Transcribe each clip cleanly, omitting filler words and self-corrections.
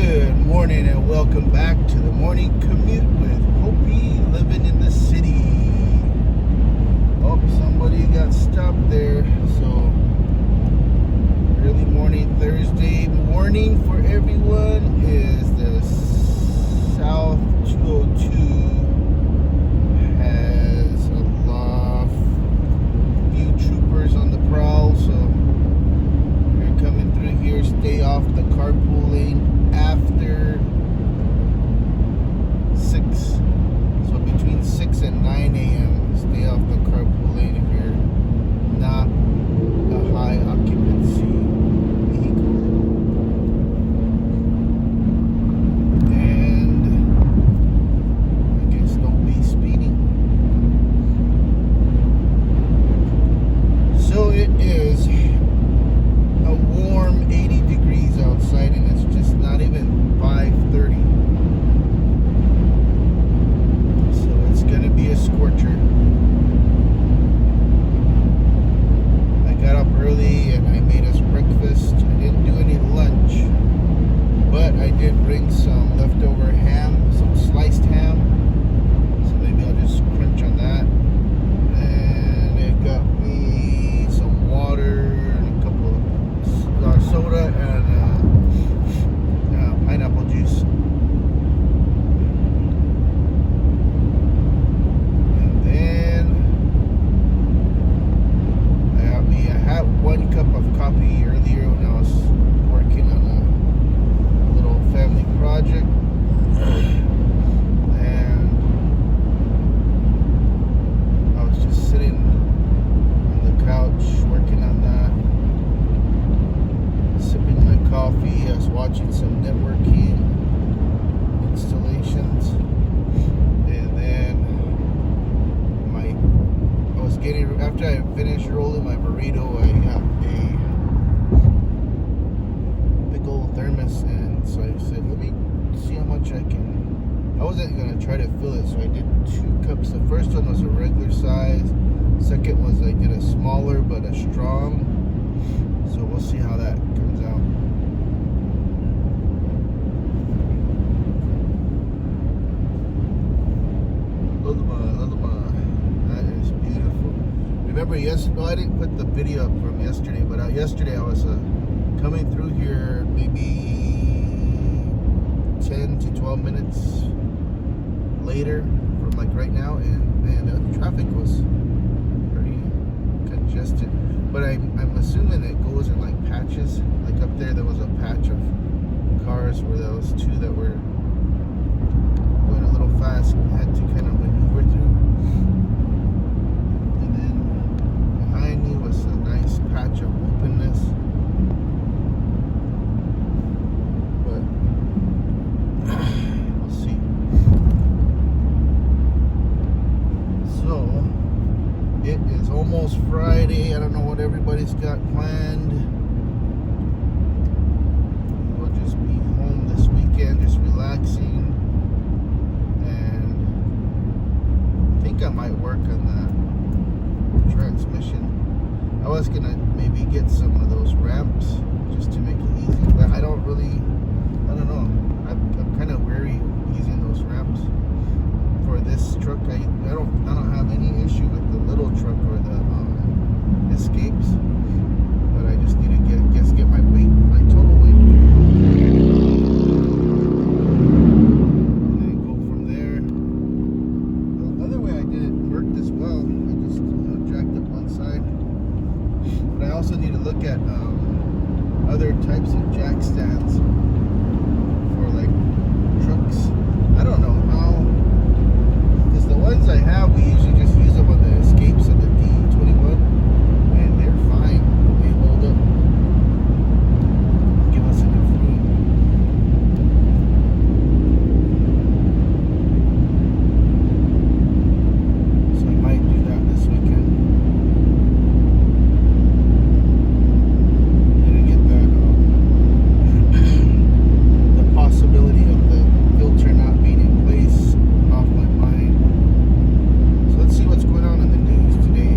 Good morning and welcome back to the morning commute with Hopi living in the city. Oh, somebody got stopped there. So early morning Thursday morning for everyone is the South 202 has a lot few troopers on the prowl, so you're coming through here, stay off the carpool lane after 6, so between 6 and 9 a.m. stay off the carpool lane if you're not a high occupancy vehicle. And I guess don't be speeding. So it is a warm 80 degrees outside and it's just not even 5:30. So it's gonna be a scorcher. I got up early and I made us breakfast. I didn't do any lunch, but I did bring some leftover ham, some sliced ham. So maybe I'll just crunch on that. And it got me some water and a couple of soda and pineapple juice. And then I had 1 cup of coffee earlier when I was working on a little family project. And I was just sitting on the couch working on that, sipping my coffee. I was watching some networking installations, and then after I finished rolling my burrito, I got a big old thermos, and so I said, let me see how much I wasn't gonna try to fill it, so I did 2 cups. The first one was a regular size, second was I did a smaller but a strong. So we'll see how that comes out. That is beautiful. Remember yesterday, I didn't put the video up from yesterday, but yesterday I was coming through here maybe 10 to 12 minutes later from like right now, and the traffic was pretty congested. But I'm assuming it goes in like patches. Like up there was a patch of cars where there was 2 that were going a little fast, had to kind of maneuver through. And then behind me was a nice patch of openness. But we'll see. So it is almost Friday. I don't know what everybody's got planned. We'll just be home this weekend, just relaxing. And I think I might work on that transmission. I was gonna maybe get some of those ramps just to make it easy, but I don't know. I'm kind of wary using those ramps. For this truck, I don't have any issue with the little truck or the escapes, but I just need to get my total weight, and then go from there. The other way I did it worked as well. I just jacked up one side, but I also need to look at other types of jack stands for like trucks. I don't know how. The ones I have, we usually just use them on the escapes of the D21, and they're fine. They hold up, give us enough room. So I might do that this weekend. I'm gonna get that the possibility of the filter not being in place off my mind. Let's see what's going on in the news today.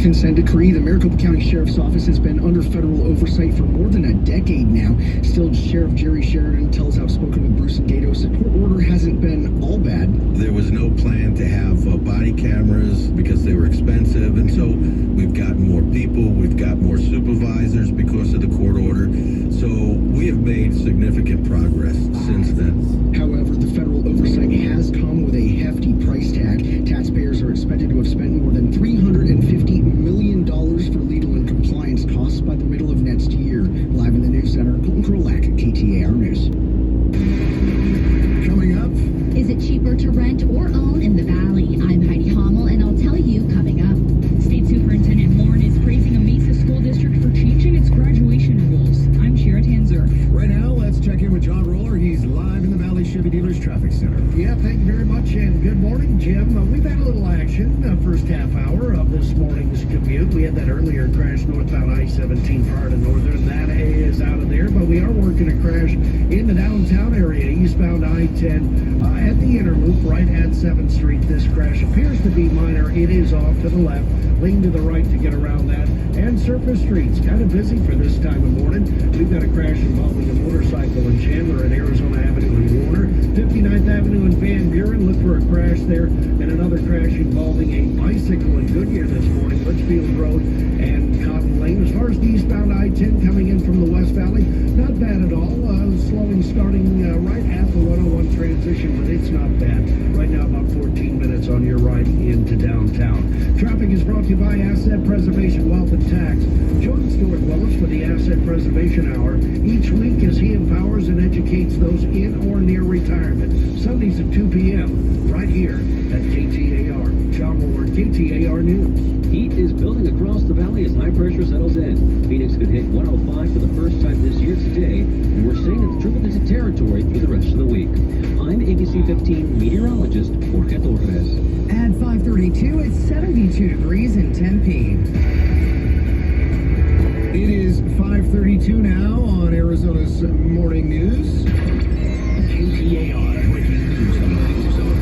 Consent decree. The Maricopa County Sheriff's Office has been under federal oversight for more than a decade now. Still, Sheriff Sheriff Jerry Sheridan tells Outspoken with Bruce and Gato support order hasn't been all bad. There was no plan to have body cameras because they were expensive, and so we've got more people, we've got more supervisors because of the court order. So we have made significant progress since then. However, the federal oversight has come with a hefty price tag. Taxpayers are expected to have spent more than $350 million for legal and compliance costs by the middle of next year. Live in the News Center, Colton Krolak, KTAR News. Coming up, is it cheaper to rent or own in the Valley? I'm Heidi Hommel, and I'll tell you coming up. State Superintendent Moore is praising a Mesa school district for changing its graduation rules. I'm Shira Tanzer. Right now, let's check in with John Roller. He's live in the Valley Chevy Dealers Traffic Center. Yeah, thank you very much, and good morning, Jim. We've had a little action first half hour of this morning's commute. We had that earlier crash northbound I-17 prior to Northern. That is out of there, but we are working a crash in the downtown area, eastbound I-10 at the Interloop, right at 7th Street. This crash appears to be minor. It is off to the left, lean to the right to get around that. And surface streets, kind of busy for this time of morning. We've got a crash involving a motorcycle in Chandler and Arizona Avenue in Warner. 59th Avenue in Van Buren, look for a crash there. And another crash involving a bicycle in Goodyear this morning, Litchfield Road and Cotton Lane. As far as the eastbound I-10 coming in from the West Valley, not bad at all. Slowing starting right at the 101 transition, but it's not bad. Right now, about 14 minutes on your ride into downtown. Traffic is brought to you by Asset Preservation Wealth and Tax. Join Stuart Willis for the Asset Preservation Hour each week as he empowers and educates those in or near retirement. Sundays at 2 p.m. right here at KTAR. John Moore, KTAR News. Heat is building across the valley as high pressure settles in. Phoenix could hit 105 for the first time this year today, and we're staying in triple-digit territory through the rest of the week. I'm ABC 15 meteorologist Jorge Torres. At 5:32, it's 72 degrees in Tempe. It is 5:32 now on Arizona's Morning News. KTAR breaking news on the News Zone.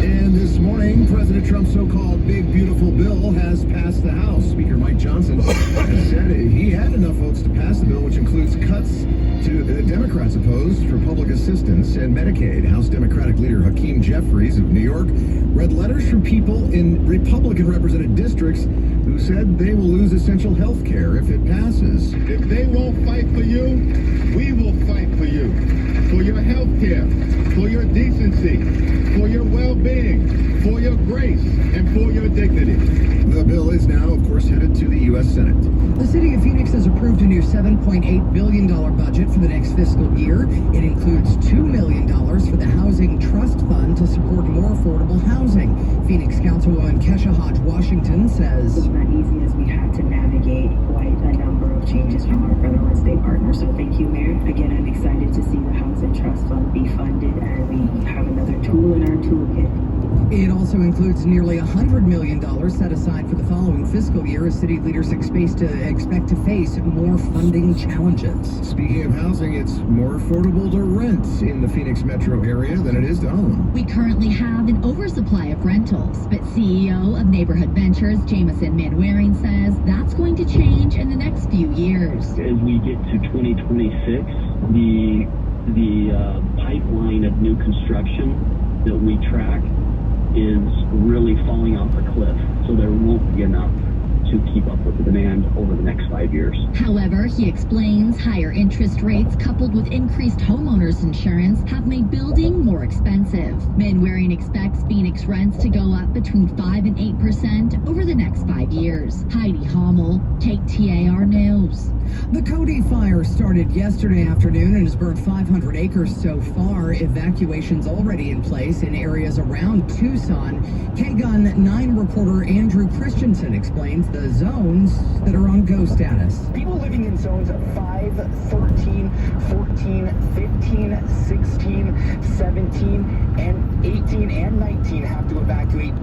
And this morning, President Trump's so-called Big Beautiful Bill has passed the House. Speaker Mike Johnson has said he had enough votes to pass the bill, which includes cuts to the Democrats opposed for public assistance and Medicaid. House Democratic leader Hakeem Jeffries of New York read letters from people in Republican-represented districts who said they will lose essential health care if it passes. If they won't fight for you, we will fight for you. For your health care, for your decency, for your well-being, for your grace, and for your dignity. The bill is now, of course, headed to the U.S. Senate. The city of Phoenix has approved a new $7.8 billion budget for the next fiscal year. It includes $2 million for the Housing Trust Fund to support more affordable housing. Phoenix Councilwoman Kesha Hodge Washington says, "It's not easy as we had to navigate quite a number of changes from our federal and state partners. So thank you, Mayor. Again, I'm excited to see the Housing Trust Fund be funded and we have another tool in our toolkit." It also includes nearly $100 million set aside for the following fiscal year as city leaders expect to face more funding challenges. Speaking of housing, it's more affordable to rent in the Phoenix metro area than it is to own. We currently have an oversupply of rentals, but CEO of Neighborhood Ventures, Jameson Manwaring, says that's going to change in the next few years. As we get to 2026, the pipeline of new construction that we track is really falling off a cliff, so there won't be enough to keep up with the demand over the next 5 years. However, he explains higher interest rates coupled with increased homeowners insurance have made building more expensive. Manwaring expects Phoenix rents to go up between 5 and 8% over the next 5 years. Heidi Hommel, KTAR News. The Cody fire started yesterday afternoon and has burned 500 acres so far. Evacuations already in place in areas around Tucson. KGUN 9 reporter Andrew Christensen explains the zones that are on go status. People living in zones of 5, 13, 14, 15, 16, 17, and 18 and 19 have to evacuate.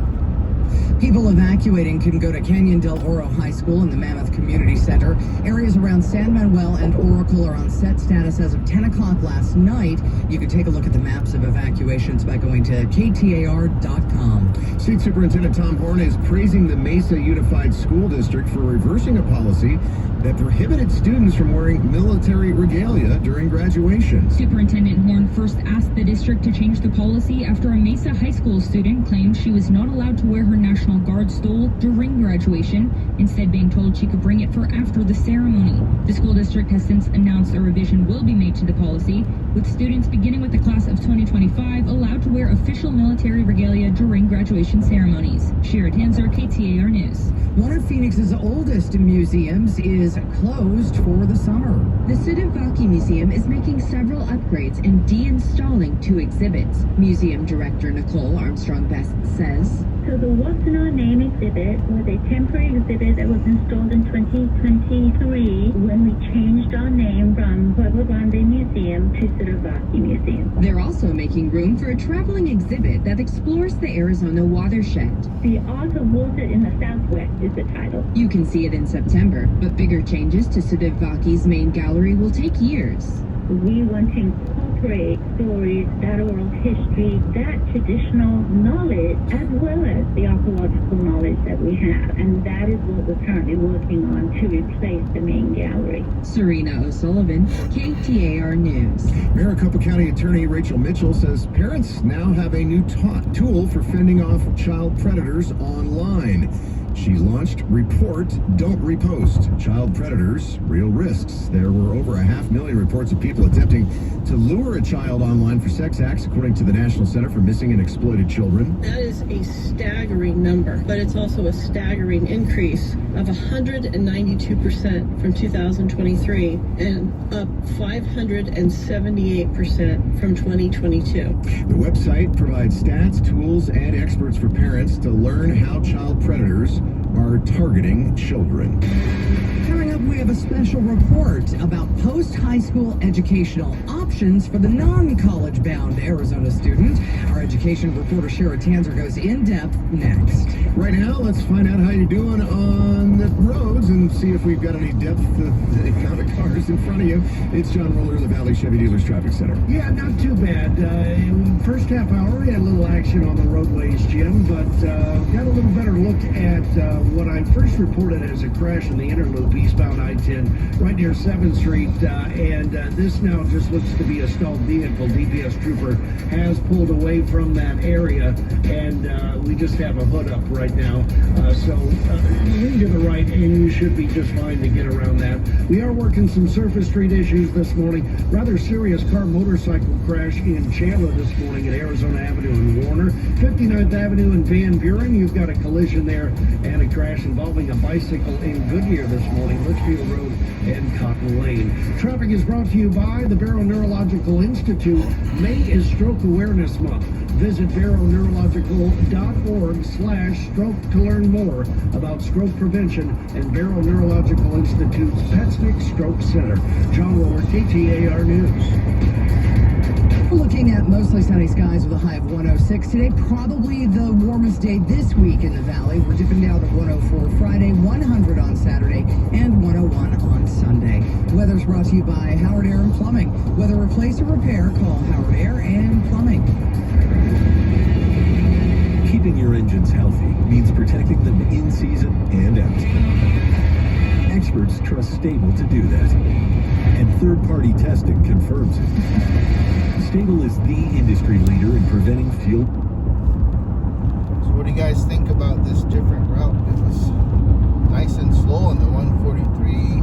People evacuating can go to Canyon del Oro High School and the Mammoth Community Center. Areas around San Manuel and Oracle are on set status as of 10 o'clock last night. You can take a look at the maps of evacuations by going to KTAR.com. State Superintendent Tom Horn is praising the Mesa Unified School District for reversing a policy that prohibited students from wearing military regalia during graduation. Superintendent Horn first asked the district to change the policy after a Mesa High School student claimed she was not allowed to wear her National Guard stole during graduation, instead being told she could bring it for after the ceremony. The school district has since announced a revision will be made to the policy, with students beginning with the class of 2025 allowed to wear official military regalia during graduation ceremonies. Shira Tanzer, KTAR News. One of Phoenix's oldest museums is closed for the summer. The Sudovaki Museum is making several upgrades and de-installing 2 exhibits. Museum Director Nicole Armstrong-Best says, So the What's in Our Name exhibit was a temporary exhibit that was installed in 2023 when we changed our name from Pueblo Grande Museum to Sudovaki Museum. They're also making room for a traveling exhibit that explores the Arizona watershed. The Art of Water in the Southwest is the title. You can see it in September, but bigger changes to Sudovaki's main gallery will take years. We want to incorporate stories, that oral history, that traditional knowledge, as well as the archaeological knowledge that we have. And that is what we're currently working on to replace the main gallery. Serena O'Sullivan, KTAR News. Maricopa County Attorney Rachel Mitchell says parents now have a new tool for fending off child predators online. She launched Report, Don't Repost. Child Predators, Real Risks. There were over 500,000 reports of people attempting to lure a child online for sex acts, according to the National Center for Missing and Exploited Children. That is a staggering number, but it's also a staggering increase of 192% from 2023 and up 578% from 2022. The website provides stats, tools, and experts for parents to learn how child predators are targeting children. Coming up, we have a special report about post-high school educational options for the non-college bound Arizona student. Our education reporter Shira Tanzer goes in-depth next. Right now, let's find out how you're doing on the roads and see if we've got any depth to the amount of cars in front of you. It's John Roller of the Valley Chevy Dealers Traffic Center. Yeah, not too bad. First half hour, we had a little action on the roadways, Jim, but got a little better look at what I first reported as a crash in the Interloop, eastbound I-10, right near 7th Street, and this now just looks to be a stalled vehicle. DPS trooper has pulled away from that area, and we just have a hood up right now. So lean to the right, and you should be just fine to get around that. We are working some surface street issues this morning. Rather serious car-motorcycle crash in Chandler this morning at Arizona Avenue and Warner. 59th Avenue and Van Buren, you've got a collision there and a crash involving a bicycle in Goodyear this morning, Litchfield Road and Cotton Lane. Traffic is brought to you by the Barrow Neurological Institute. May is Stroke Awareness Month. Visit barrowneurological.org/stroke to learn more about stroke prevention and Barrow Neurological Institute's PetStick Stroke Center. John Roller, KTAR News. Looking at mostly sunny skies with a high of 106 today, probably the warmest day this week in the valley. We're dipping down to 104 Friday, 100 on Saturday, and 101 on Sunday. Weather's brought to you by Howard Air and Plumbing. Whether replace or repair, call Howard Air and Plumbing. Keeping your engines healthy means protecting them in season and out. Experts trust Stable to do that, and third-party testing confirms it. Stable is the industry leader in preventing fuel. So what do you guys think about this different route? It was nice and slow on the 143